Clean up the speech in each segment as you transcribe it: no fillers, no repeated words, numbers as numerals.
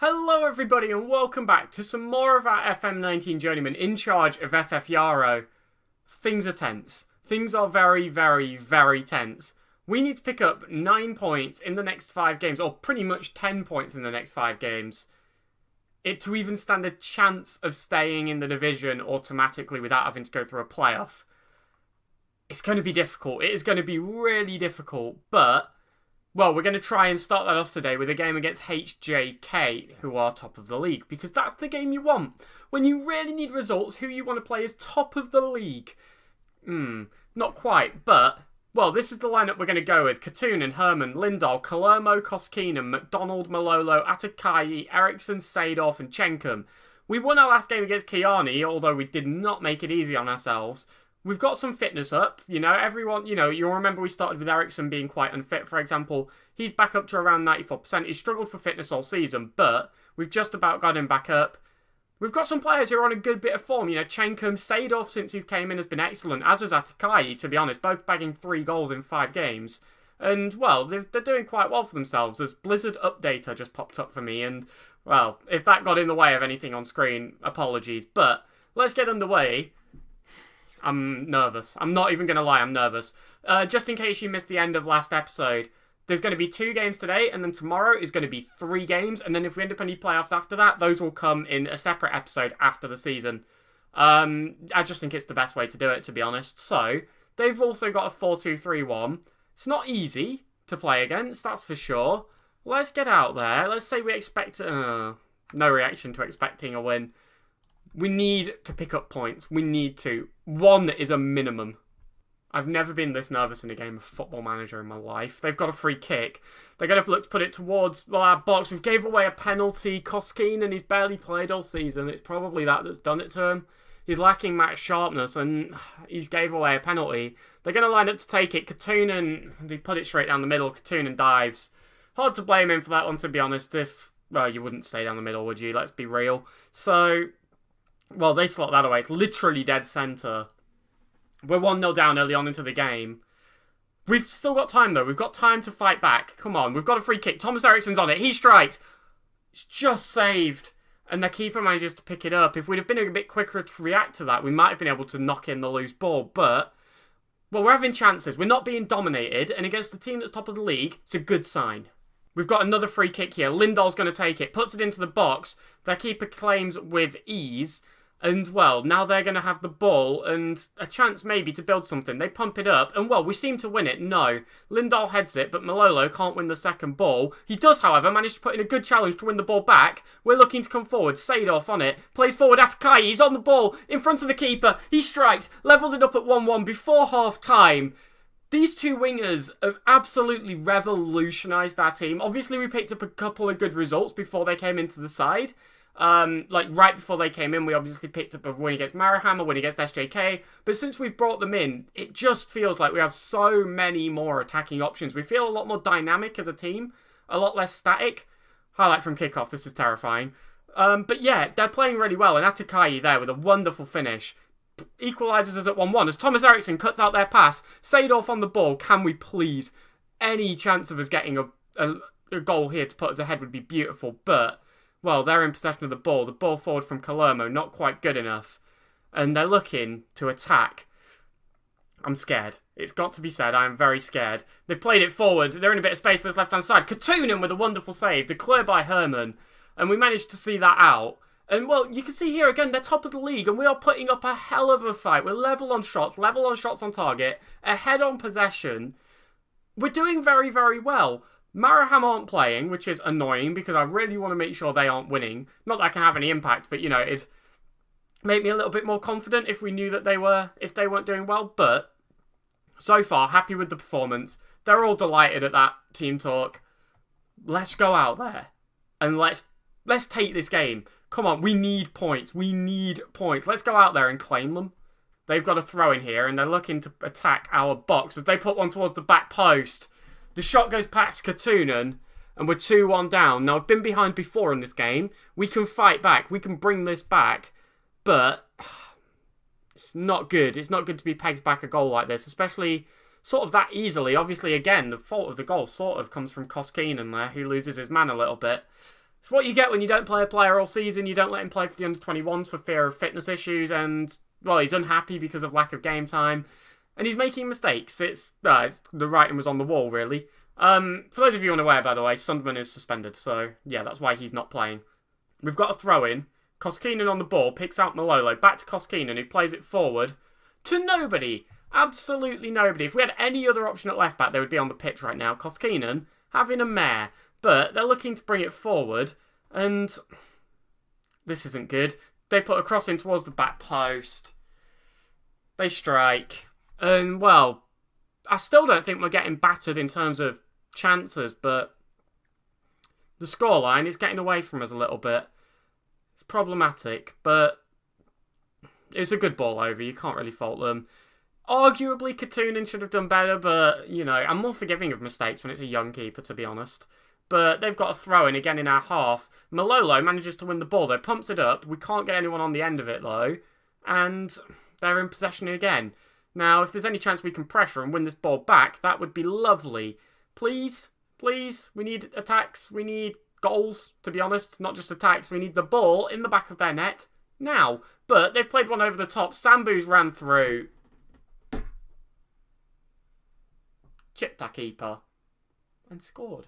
Hello everybody and welcome back to some more of our FM19 Journeyman in charge of FF Yarrow. Things are tense. Things are very, very, very tense. We need to pick up 9 points in the next 5 games, or pretty much 10 points in the next 5 games, to even stand a chance of staying in the division automatically without having to go through a playoff. It's going to be difficult. It is going to be really difficult, but well, we're going to try and start that off today with a game against HJK, who are top of the league, because that's the game you want. When you really need results, who you want to play is top of the league. Not quite, but, well, this is the lineup we're going to go with. Katunen, Herman, Lindahl, Kalermo, Koskinen, McDonald, Malolo, Atakai, Eriksson, Sadorf, and Chenkum. We won our last game against Kiani, although we did not make it easy on ourselves. We've got some fitness up, everyone, you'll remember we started with Eriksson being quite unfit, for example. He's back up to around 94%. He's struggled for fitness all season, but we've just about got him back up. We've got some players who are on a good bit of form, Chenkum, Sadorf, since he's came in, has been excellent, as is Atakai, to be honest, both bagging 3 goals in 5 games. And, well, they're doing quite well for themselves, as Blizzard Updater just popped up for me, and, well, if that got in the way of anything on screen, apologies. But let's get underway. I'm nervous. I'm not even going to lie, I'm nervous. Just in case you missed the end of last episode, there's going to be 2 games today, and then tomorrow is going to be 3 games, and then if we end up any playoffs after that, those will come in a separate episode after the season. I just think it's the best way to do it, to be honest. So, they've also got a 4-2-3-1. It's not easy to play against, that's for sure. Let's get out there. Let's say we expect... no reaction to expecting a win. We need to pick up points. We need to. 1 is a minimum. I've never been this nervous in a game of Football Manager in my life. They've got a free kick. They're going to look to put it towards our box. We've gave away a penalty. Koskinen, and he's barely played all season. It's probably that's done it to him. He's lacking match sharpness, and he's gave away a penalty. They're going to line up to take it. Katunen, they put it straight down the middle. Katunen dives. Hard to blame him for that one, to be honest. Well, you wouldn't stay down the middle, would you? Let's be real. So... well, they slot that away. It's literally dead centre. We're 1-0 down early on into the game. We've still got time, though. We've got time to fight back. Come on. We've got a free kick. Thomas Eriksson's on it. He strikes. It's just saved. And their keeper manages to pick it up. If we'd have been a bit quicker to react to that, we might have been able to knock in the loose ball. But, well, we're having chances. We're not being dominated. And against the team that's top of the league, it's a good sign. We've got another free kick here. Lindahl's going to take it. Puts it into the box. Their keeper claims with ease. And, well, now they're going to have the ball and a chance maybe to build something. They pump it up. And, well, we seem to win it. No. Lindahl heads it, but Malolo can't win the second ball. He does, however, manage to put in a good challenge to win the ball back. We're looking to come forward. Sadorf on it. Plays forward. Atakai. He's on the ball. In front of the keeper. He strikes. Levels it up at 1-1 before half-time. These 2 wingers have absolutely revolutionised our team. Obviously, we picked up a couple of good results before they came into the side. Right before they came in, we obviously picked up a win against Maraham, a win against SJK. But since we've brought them in, it just feels like we have so many more attacking options. We feel a lot more dynamic as a team, a lot less static. Highlight from kickoff, this is terrifying. But yeah, they're playing really well. And Atakai there with a wonderful finish. Equalises us at 1-1 as Thomas Eriksson cuts out their pass. Sadorf on the ball. Can we please? Any chance of us getting a goal here to put us ahead would be beautiful. But, well, they're in possession of the ball. The ball forward from Kalermo, not quite good enough. And they're looking to attack. I'm scared. It's got to be said, I am very scared. They've played it forward. They're in a bit of space on this left-hand side. Katunen with a wonderful save. The clear by Herman. And we managed to see that out. And, well, you can see here, again, they're top of the league, and we are putting up a hell of a fight. We're level on shots on target, ahead on possession. We're doing very, very well. Maraham aren't playing, which is annoying, because I really want to make sure they aren't winning. Not that I can have any impact, but, it'd make me a little bit more confident if we knew that if they weren't doing well. But, so far, happy with the performance. They're all delighted at that team talk. Let's go out there, and let's take this game. Come on, we need points. We need points. Let's go out there and claim them. They've got a throw in here, and they're looking to attack our box as they put one towards the back post. The shot goes past Katunen, and we're 2-1 down. Now, I've been behind before in this game. We can fight back. We can bring this back. But it's not good. It's not good to be pegged back a goal like this, especially sort of that easily. Obviously, again, the fault of the goal sort of comes from Koskinen there, who loses his man a little bit. It's what you get when you don't play a player all season. You don't let him play for the under-21s for fear of fitness issues, and, well, he's unhappy because of lack of game time. And he's making mistakes. The writing was on the wall, really. For those of you unaware, by the way, Sunderman is suspended, so, yeah, that's why he's not playing. We've got a throw-in. Koskinen on the ball, picks out Malolo, back to Koskinen, who plays it forward to nobody. Absolutely nobody. If we had any other option at left-back, they would be on the pitch right now. Koskinen having a mare. But they're looking to bring it forward, and this isn't good. They put a cross in towards the back post. They strike. And, well, I still don't think we're getting battered in terms of chances, but the scoreline is getting away from us a little bit. It's problematic, but it's a good ball over. You can't really fault them. Arguably, Katunen should have done better, but, you know, I'm more forgiving of mistakes when it's a young keeper, to be honest. But they've got a throw-in again in our half. Malolo manages to win the ball, though. Pumps it up. We can't get anyone on the end of it, though. And they're in possession again. Now, if there's any chance we can pressure and win this ball back, that would be lovely. Please, please, we need attacks. We need goals, to be honest. Not just attacks. We need the ball in the back of their net now. But they've played one over the top. Sambu's ran through. Chipped our keeper. And scored.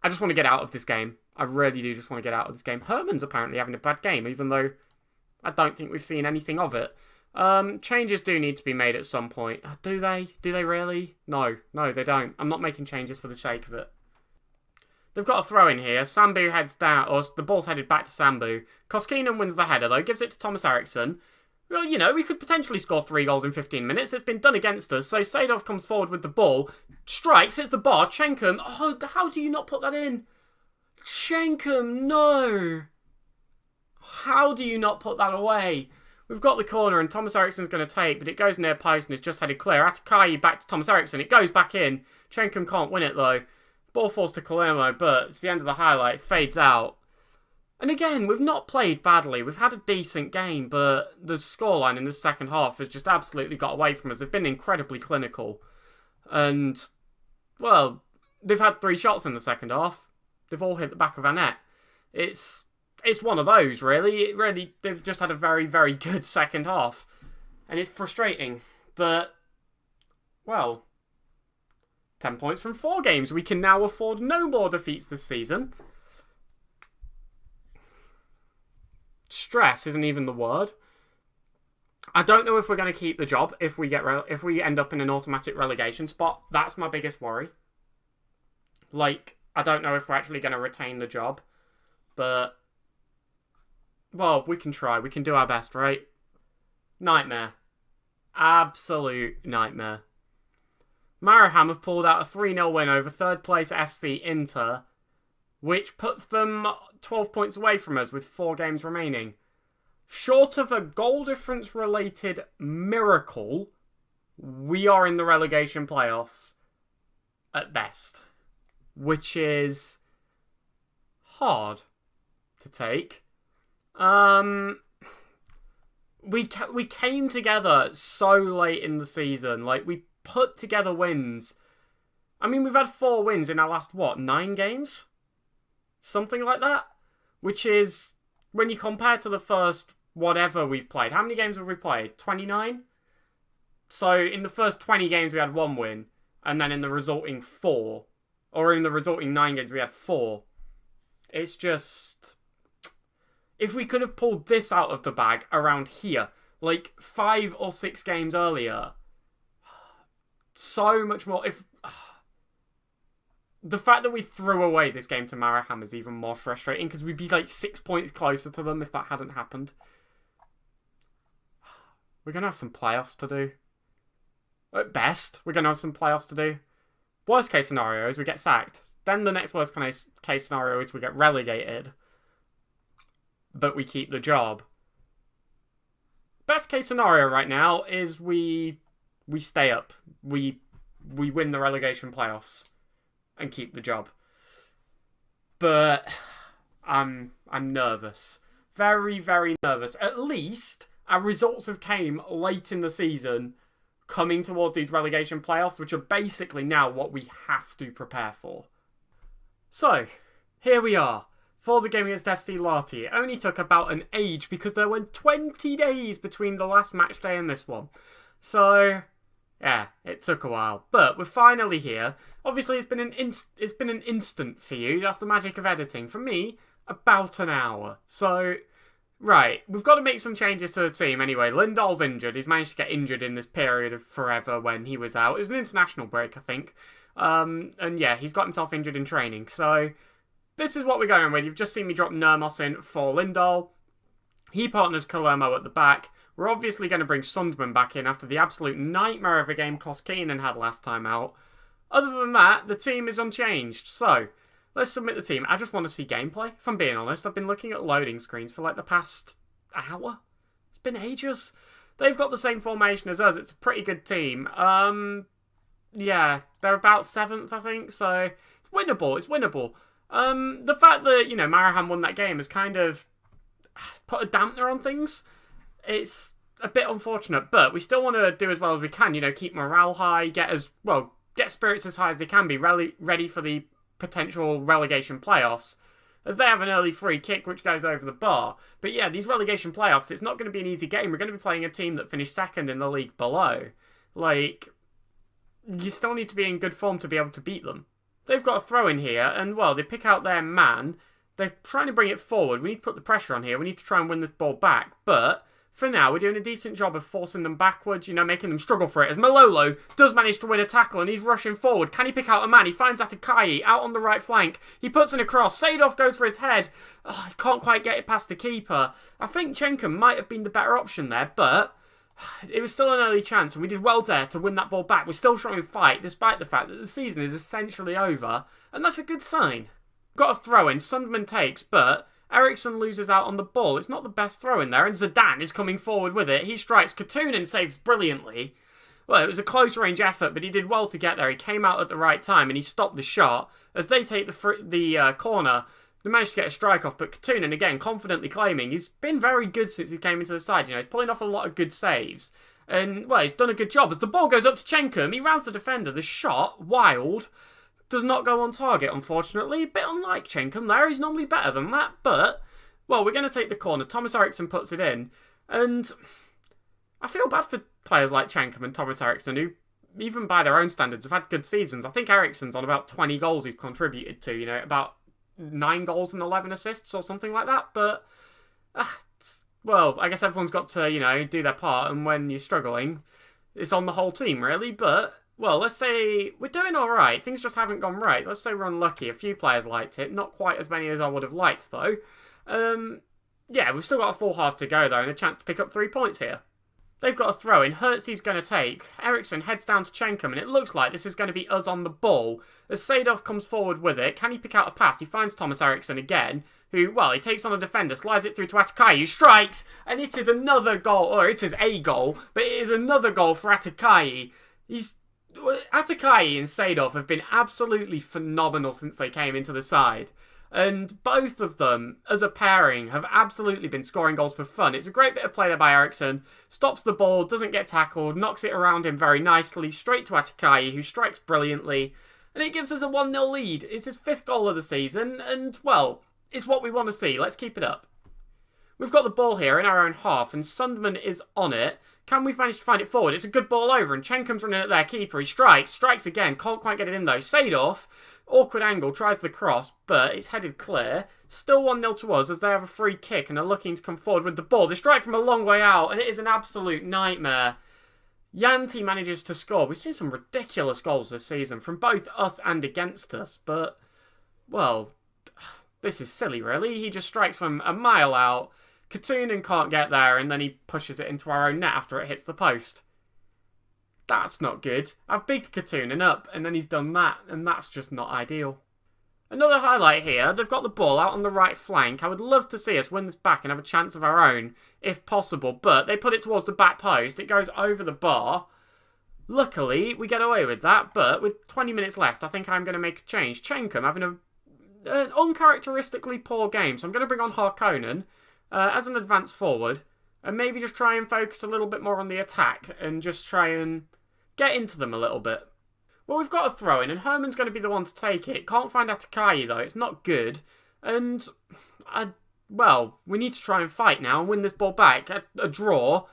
I just want to get out of this game. I really do just want to get out of this game. Herman's apparently having a bad game, even though I don't think we've seen anything of it. Changes do need to be made at some point. Do they? Do they really? No, they don't. I'm not making changes for the sake of it. They've got a throw in here. Sambu heads down, or the ball's headed back to Sambu. Koskinen wins the header, though. Gives it to Thomas Eriksson. Well, you know, we could potentially score 3 goals in 15 minutes. It's been done against us. So Sadov comes forward with the ball. Strikes, hits the bar. Chenkum. Oh, how do you not put that in? Chenkum, no. How do you not put that away? We've got the corner and Thomas Eriksson's going to take, but it goes near post and it's just headed clear. Atakai back to Thomas Eriksson. It goes back in. Chenkum can't win it, though. Ball falls to Palermo, but it's the end of the highlight. It fades out. And again, we've not played badly. We've had a decent game, but the scoreline in the second half has just absolutely got away from us. They've been incredibly clinical. And, well, they've had 3 shots in the second half. They've all hit the back of our net. It's one of those, really. They've just had a very, very good second half. And it's frustrating. But, well, 10 points from 4 games. We can now afford no more defeats this season. Stress isn't even the word. I don't know if we're going to keep the job if we end up in an automatic relegation spot. That's my biggest worry. Like, I don't know if we're actually going to retain the job. But, well, we can try. We can do our best, right? Nightmare. Absolute nightmare. Maraham have pulled out a 3-0 win over third place FC Inter, which puts them 12 points away from us with 4 games remaining. Short of a goal difference related miracle, we are in the relegation playoffs at best, which is hard to take. We came together so late in the season. Like, we put together wins. I mean, we've had 4 wins in our last, 9 games? Something like that. Which is, when you compare to the first whatever we've played. How many games have we played? 29? So, in the first 20 games we had 1 win. And then in the resulting 4. Or in the resulting 9 games we had 4. It's just... If we could have pulled this out of the bag around here, like 5 or 6 games earlier, so much more. The fact that we threw away this game to Maraham is even more frustrating because we'd be like 6 points closer to them if that hadn't happened. We're going to have some playoffs to do. At best, we're going to have some playoffs to do. Worst case scenario is we get sacked. Then the next worst case scenario is we get relegated. But we keep the job. Best case scenario right now is we stay up. We win the relegation playoffs and keep the job. But I'm nervous. Very, very nervous. At least our results have came late in the season, coming towards these relegation playoffs, which are basically now what we have to prepare for. So, here we are. For the game against FC Lahti, it only took about an age because there were 20 days between the last match day and this one. So, yeah, it took a while. But we're finally here. Obviously, it's been an instant for you. That's the magic of editing. For me, about an hour. So, right, we've got to make some changes to the team anyway. Lindahl's injured. He's managed to get injured in this period of forever when he was out. It was an international break, I think. And yeah, he's got himself injured in training. So, this is what we're going with. You've just seen me drop Nurmos in for Lindahl. He partners Palermo at the back. We're obviously going to bring Sundman back in after the absolute nightmare of a game Koskinen had last time out. Other than that, the team is unchanged. So, let's submit the team. I just want to see gameplay, if I'm being honest. I've been looking at loading screens for like the past hour. It's been ages. They've got the same formation as us. It's a pretty good team. Yeah, they're about 7th, I think, so it's winnable. It's winnable. The fact that, you know, Maraham won that game has kind of put a dampener on things. It's a bit unfortunate, but we still want to do as well as we can, you know, keep morale high, get spirits as high as they can be, ready for the potential relegation playoffs, as they have an early free kick which goes over the bar. But yeah, these relegation playoffs, it's not going to be an easy game. We're going to be playing a team that finished 2nd in the league below. Like, you still need to be in good form to be able to beat them. They've got a throw in here, and, well, they pick out their man. They're trying to bring it forward. We need to put the pressure on here. We need to try and win this ball back. But for now, we're doing a decent job of forcing them backwards, you know, making them struggle for it. As Malolo does manage to win a tackle, and he's rushing forward. Can he pick out a man? He finds Atakai out on the right flank. He puts in a cross. Sadov goes for his head. Oh, can't quite get it past the keeper. I think Chenkum might have been the better option there, but it was still an early chance, and we did well there to win that ball back. We're still showing fight, despite the fact that the season is essentially over, and that's a good sign. Got a throw in, Sundman takes, but Eriksson loses out on the ball. It's not the best throw in there, and Zidane is coming forward with it. He strikes, Katunen saves brilliantly. Well, it was a close range effort, but he did well to get there. He came out at the right time, and he stopped the shot. As they take the corner, they managed to get a strike off, but Katunen, again, confidently claiming. He's been very good since he came into the side. You know, he's pulling off a lot of good saves. And, well, he's done a good job. As the ball goes up to Chenkum, he rounds the defender. The shot, wild, does not go on target, unfortunately. A bit unlike Chenkum there. He's normally better than that. But, well, we're going to take the corner. Thomas Eriksson puts it in. And I feel bad for players like Chenkum and Thomas Eriksson, who, even by their own standards, have had good seasons. I think Eriksson's on about 20 goals he's contributed to, you know, about 9 goals and 11 assists or something like that. But, well, I guess everyone's got to, you know, do their part. And when you're struggling, it's on the whole team, really. But, well, let's say we're doing all right. Things just haven't gone right. Let's say we're unlucky. A few players liked it. Not quite as many as I would have liked, though. Yeah, we've still got a full half to go, though, and a chance to pick up 3 points here. They've got a throw in. Hertzy's going to take. Eriksson heads down to Chenkum, and it looks like this is going to be us on the ball. As Sadov comes forward with it, can he pick out a pass? He finds Thomas Eriksson again, who, well, he takes on a defender, slides it through to Atakai, who strikes, and it is another goal, or it is a goal, but it is another goal for Atakai. Atakai and Sadov have been absolutely phenomenal since they came into the side. And both of them, as a pairing, have absolutely been scoring goals for fun. It's a great bit of play there by Eriksson. Stops the ball, doesn't get tackled, knocks it around him very nicely, straight to Atakai, who strikes brilliantly. And it gives us a 1-0 lead. It's his 5th goal of the season, and, well, it's what we want to see. Let's keep it up. We've got the ball here in our own half, and Sundman is on it. Can we manage to find it forward? It's a good ball over, and Chenkum's running at their keeper. He strikes again, can't quite get it in though. Sadov, awkward angle, tries the cross, but it's headed clear. Still 1-0 to us as they have a free kick and are looking to come forward with the ball. They strike from a long way out, and it is an absolute nightmare. Yanti manages to score. We've seen some ridiculous goals this season from both us and against us, but, well, this is silly, really. He just strikes from a mile out. Katunen can't get there, and then he pushes it into our own net after it hits the post. That's not good. I've bigged Katunen up, and then he's done that, and that's just not ideal. Another highlight here, they've got the ball out on the right flank. I would love to see us win this back and have a chance of our own, if possible, but they put it towards the back post. It goes over the bar. Luckily, we get away with that, but with 20 minutes left, I think I'm going to make a change. Chenkum having an uncharacteristically poor game, so I'm going to bring on Harkonnen as an advance forward, and maybe just try and focus a little bit more on the attack, and just try and get into them a little bit. Well, we've got a throw-in, and Herman's going to be the one to take it. Can't find Atakai, though. It's not good. And, well, we need to try and fight now and win this ball back. A draw,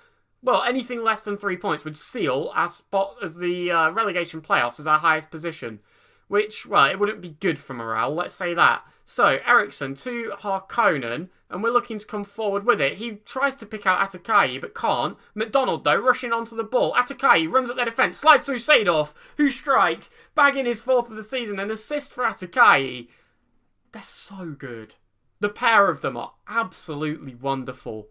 well, anything less than 3 points would seal our spot as the relegation playoffs as our highest position. Which, well, it wouldn't be good for morale, let's say that. So, Eriksson to Harkonnen, and we're looking to come forward with it. He tries to pick out Atakai, but can't. McDonald, though, rushing onto the ball. Atakai runs at their defence, slides through Seedorf, who strikes, bagging his 4th of the season, an assist for Atakai. They're so good. The pair of them are absolutely wonderful.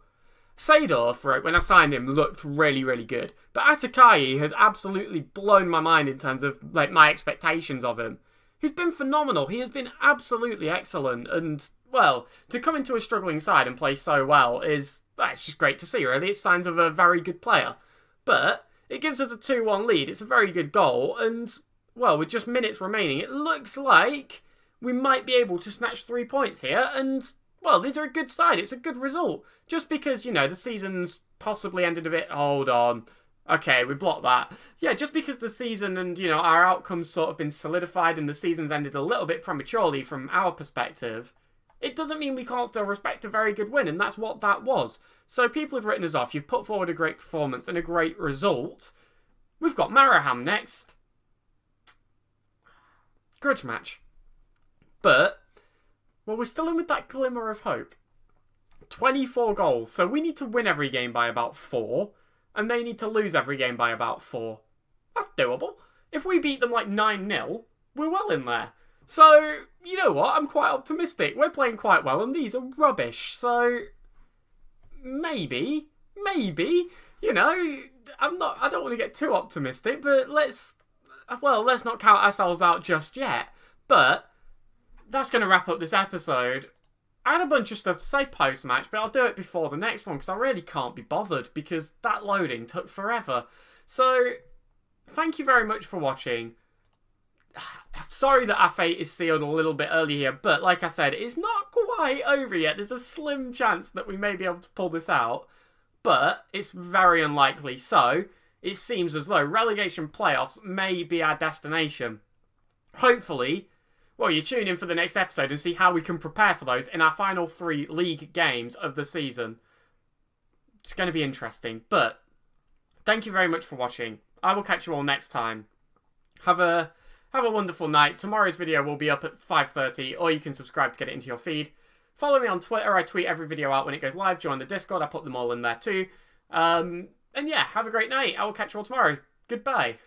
Seedorf, right, when I signed him, looked really, really good. But Atakai has absolutely blown my mind in terms of like my expectations of him. He's been phenomenal. He has been absolutely excellent. And, well, to come into a struggling side and play so well is, it's just great to see, really. It's signs of a very good player. But it gives us a 2-1 lead. It's a very good goal. And, well, with just minutes remaining, it looks like we might be able to snatch 3 points here. And, well, these are a good side. It's a good result. Just because, you know, the season's possibly ended a bit... Hold on. Okay, we blocked that. Yeah, just because the season and, you know, our outcome's sort of been solidified and the season's ended a little bit prematurely from our perspective, it doesn't mean we can't still respect a very good win, and that's what that was. So people have written us off. You've put forward a great performance and a great result. We've got Maraham next. Grudge match. But, well, we're still in with that glimmer of hope. 24 goals, so we need to win every game by about 4. And they need to lose every game by about 4. That's doable. If we beat them like 9-0, we're well in there. So, you know what? I'm quite optimistic. We're playing quite well, and these are rubbish. So, maybe, you know, I don't want to get too optimistic, but let's not count ourselves out just yet. But that's going to wrap up this episode. I had a bunch of stuff to say post-match, but I'll do it before the next one because I really can't be bothered because that loading took forever. So, thank you very much for watching. Sorry that our fate is sealed a little bit early here, but like I said, it's not quite over yet. There's a slim chance that we may be able to pull this out, but it's very unlikely. So, it seems as though relegation playoffs may be our destination. Hopefully... Well, you tune in for the next episode and see how we can prepare for those in our final 3 league games of the season. It's going to be interesting. But, thank you very much for watching. I will catch you all next time. Have a wonderful night. Tomorrow's video will be up at 5:30, or you can subscribe to get it into your feed. Follow me on Twitter. I tweet every video out when it goes live. Join the Discord. I put them all in there too. And yeah, have a great night. I will catch you all tomorrow. Goodbye.